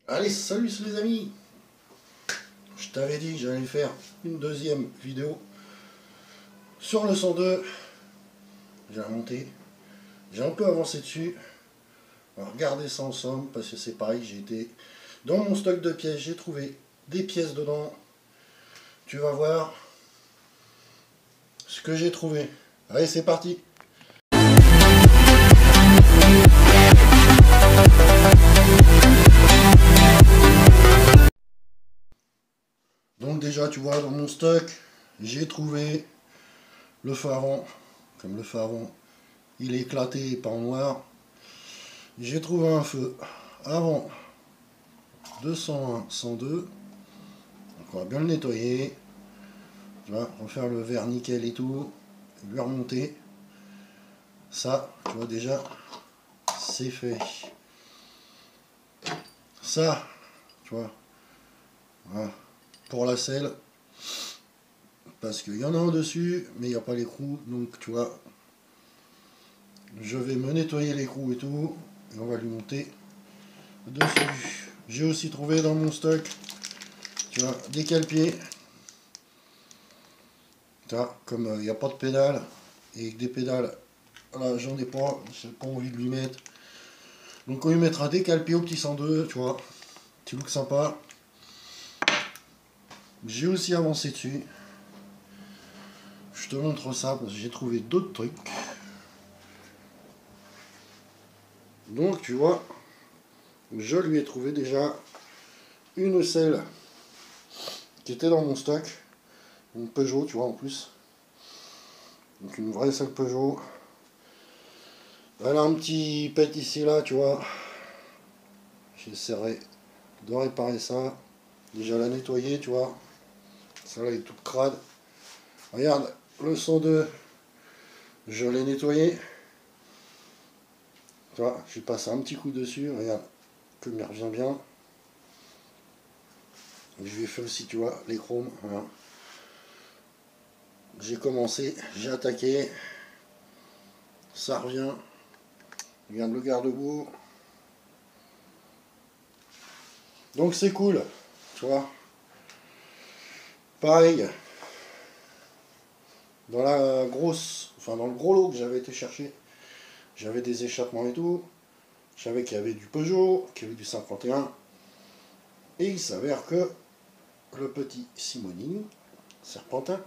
Allez, salut les amis. Je t'avais dit que j'allais faire une deuxième vidéo sur le 102. J'ai remonté. J'ai un peu avancé dessus. On va regarder ça ensemble parce que c'est pareil, j'ai été dans mon stock de pièces, j'ai trouvé des pièces dedans. Tu vas voir ce que j'ai trouvé. Allez, c'est parti. Donc déjà, tu vois, dans mon stock, j'ai trouvé le feu avant. Comme le feu avant, il est éclaté et pas en noir. J'ai trouvé un feu avant 201, 102. Donc on va bien le nettoyer. Tu vois, refaire le verre nickel et tout. Lui remonter. Ça, tu vois déjà, c'est fait. Ça, tu vois, voilà, pour la selle. Parce qu'il y en a un dessus, mais il n'y a pas l'écrou. Donc tu vois, je vais me nettoyer l'écrou et tout. Et on va lui monter dessus. J'ai aussi trouvé dans mon stock, tu vois, des cale-pieds. Comme il n'y a pas de pédale, et des pédales, là j'en ai pas, j'ai pas envie de lui mettre. Donc on lui mettra des cale-pieds au petit 102, tu vois. Petit look sympa. J'ai aussi avancé dessus. Je te montre ça parce que j'ai trouvé d'autres trucs. Donc tu vois, je lui ai trouvé déjà une selle qui était dans mon stock. Une Peugeot, tu vois, en plus. Donc une vraie selle Peugeot. Elle a un petit pet ici, là, tu vois. J'essaierai de réparer ça. Déjà la nettoyer, tu vois. Celle-là est toute crade. Regarde, le 102, je l'ai nettoyé. Tu vois, j'ai passé un petit coup dessus. Regarde, comme il revient bien. Je lui ai fait aussi, tu vois, les chromes. Voilà. J'ai commencé, j'ai attaqué. Ça revient. Regarde le garde-boue. Donc c'est cool, tu vois. Pareil, dans la grosse, enfin dans le gros lot que j'avais été chercher, j'avais des échappements et tout. Je savais qu'il y avait du Peugeot, qu'il y avait du 51. Et il s'avère que le petit Simonini, Serpentin,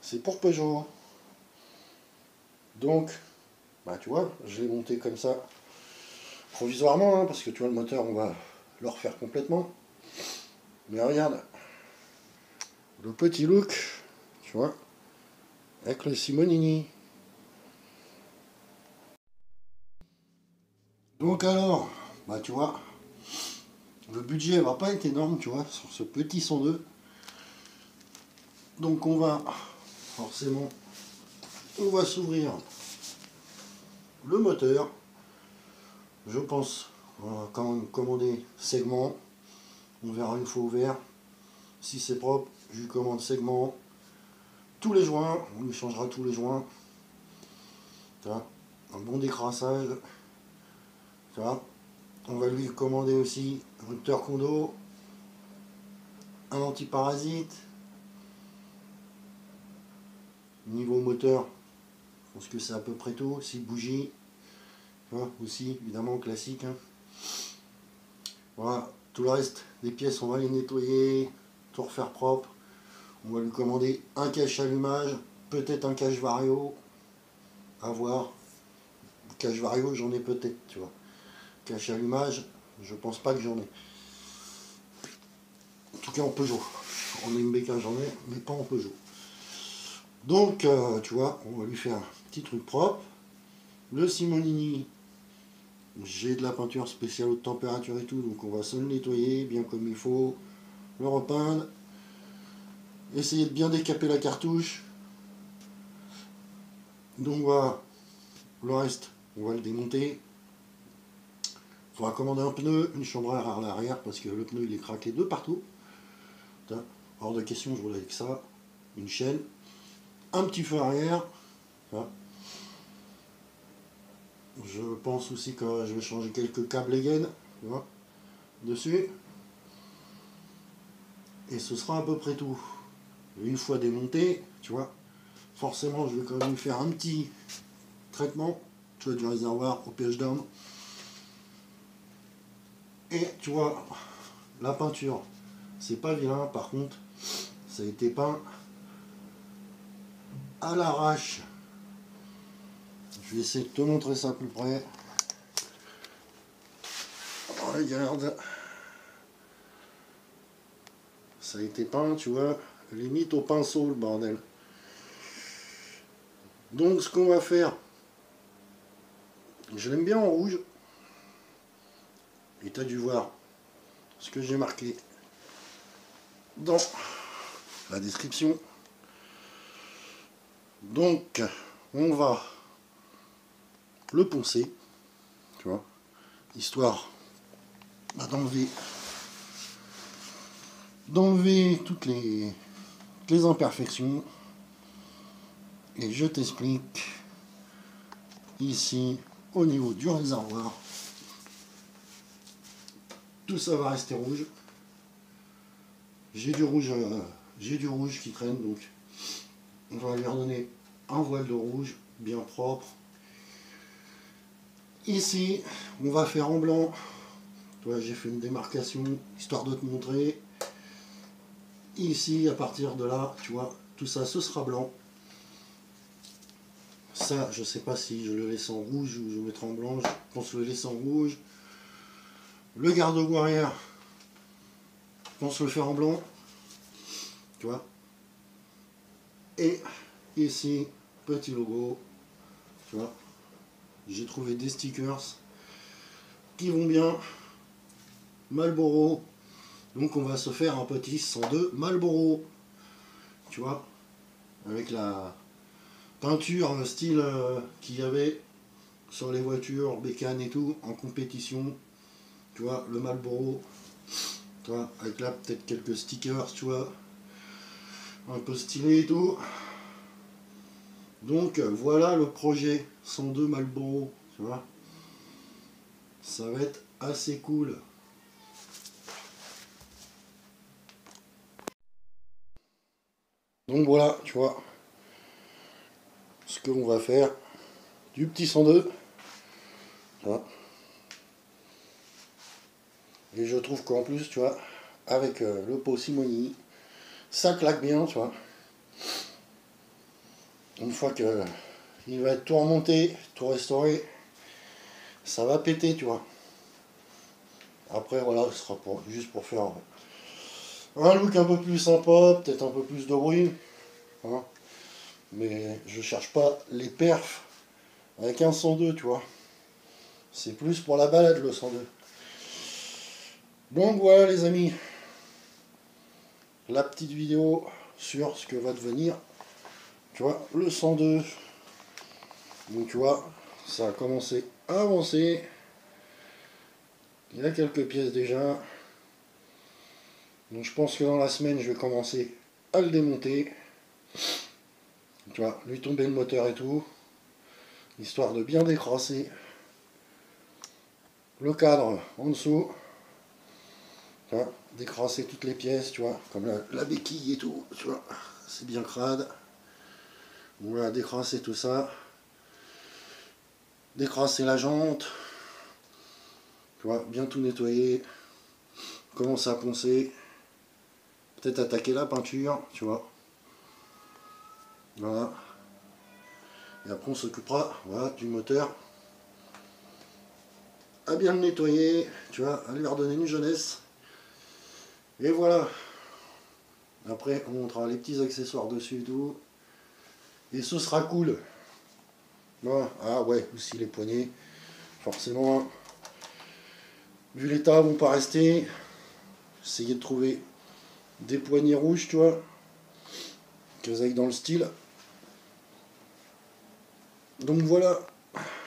c'est pour Peugeot. Donc, bah tu vois, je l'ai monté comme ça, provisoirement, hein, parce que tu vois le moteur, on va le refaire complètement. Mais regarde, le petit look, tu vois, avec le Simonini. Donc alors, bah tu vois, le budget va pas être énorme, tu vois, sur ce petit 102. Donc on va, forcément, on va s'ouvrir le moteur. Je pense, on va quand même commander segment. On verra une fois ouvert. Si c'est propre, je lui commande segment. Tous les joints, on lui changera tous les joints. Un bon décrassage. On va lui commander aussi un rupteur condo, un antiparasite. Niveau moteur, je pense que c'est à peu près tout. 6 bougies. Aussi, évidemment, classique. Hein. Voilà, tout le reste des pièces, on va les nettoyer, tout refaire propre. On va lui commander un cache allumage, peut-être un cache vario, à voir. Cache vario, j'en ai peut-être, tu vois. Cache allumage, je pense pas que j'en ai. En tout cas en Peugeot. En MBK j'en ai, mais pas en Peugeot. Donc, tu vois, on va lui faire un petit truc propre. Le Simonini, j'ai de la peinture spéciale haute température et tout, donc on va se le nettoyer bien comme il faut, le repeindre. Essayer de bien décaper la cartouche. Donc voilà, le reste, on va le démonter. Il faudra commander un pneu, une chambre à air à l'arrière parce que le pneu il est craqué de partout. Hors de question, je roule avec ça. Une chaîne, un petit feu arrière. Je pense aussi que je vais changer quelques câbles et gaines. dessus. Et ce sera à peu près tout. Une fois démonté, tu vois, forcément je vais quand même faire un petit traitement, tu vois, du réservoir au pH down. Et tu vois, la peinture, c'est pas vilain, par contre, ça a été peint à l'arrache. Je vais essayer de te montrer ça plus près. Oh, regarde. Ça a été peint, tu vois, limite au pinceau, le bordel. Donc, ce qu'on va faire, je l'aime bien en rouge. Et tu as dû voir ce que j'ai marqué dans la description. Donc, on va le poncer, tu vois, histoire d'enlever toutes les imperfections. Et je t'explique ici au niveau du réservoir. Tout ça va rester rouge. J'ai du rouge qui traîne, donc on va lui redonner un voile de rouge bien propre. Ici, on va faire en blanc. J'ai fait une démarcation histoire de te montrer. Ici, à partir de là, tu vois, tout ça, ce sera blanc. Ça, je sais pas si je le laisse en rouge ou je le mettrai en blanc. Je pense le laisser en rouge. Le garde-boue arrière, je pense le faire en blanc. Tu vois. Et ici, petit logo. Tu vois. J'ai trouvé des stickers qui vont bien. Marlboro. Donc on va se faire un petit 102 Marlboro. Tu vois. Avec la peinture style qu'il y avait sur les voitures, bécanes et tout, en compétition. Tu vois, le Marlboro. Tu vois, avec là peut-être quelques stickers, tu vois. Un peu stylé et tout. Donc voilà le projet 102 Marlboro, tu vois. Ça va être assez cool. Donc voilà, tu vois, ce que l'on va faire du petit 102. Voilà. Et je trouve qu'en plus, tu vois, avec le pot Simoni, ça claque bien, tu vois. Une fois que il va être tout remonté, tout restauré, ça va péter, tu vois. Après, voilà, ce sera juste pour faire un look un peu plus sympa, peut-être un peu plus de bruit. Hein. Mais je cherche pas les perfs avec un 102, tu vois. C'est plus pour la balade, le 102. Donc voilà, les amis. La petite vidéo sur ce que va devenir, tu vois, le 102. Donc tu vois, ça a commencé à avancer. Il y a quelques pièces déjà. Donc je pense que dans la semaine, je vais commencer à le démonter. Tu vois, lui tomber le moteur et tout. Histoire de bien décrasser le cadre en dessous. Tu vois, décrasser toutes les pièces, tu vois, comme la béquille et tout, tu vois. C'est bien crade. Voilà, décrasser tout ça. Décrasser la jante. Tu vois, bien tout nettoyer. Commencer à poncer. Peut-être attaquer la peinture, tu vois. Voilà. Et après on s'occupera, voilà, du moteur. À bien le nettoyer, tu vois, à lui redonner une jeunesse. Et voilà. Après on montrera les petits accessoires dessus et tout. Et ce sera cool. Voilà. Ah ouais, aussi les poignées. Forcément. Vu l'état, vont pas rester. Essayer de trouver des poignées rouges, tu vois. Qu'elles aillent dans le style. Donc voilà.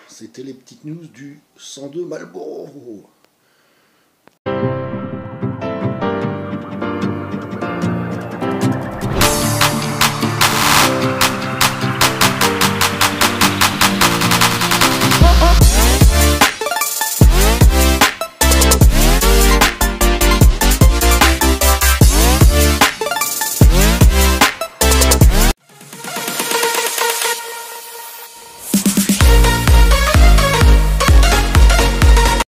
C'était les petites news du 102 Marlboro.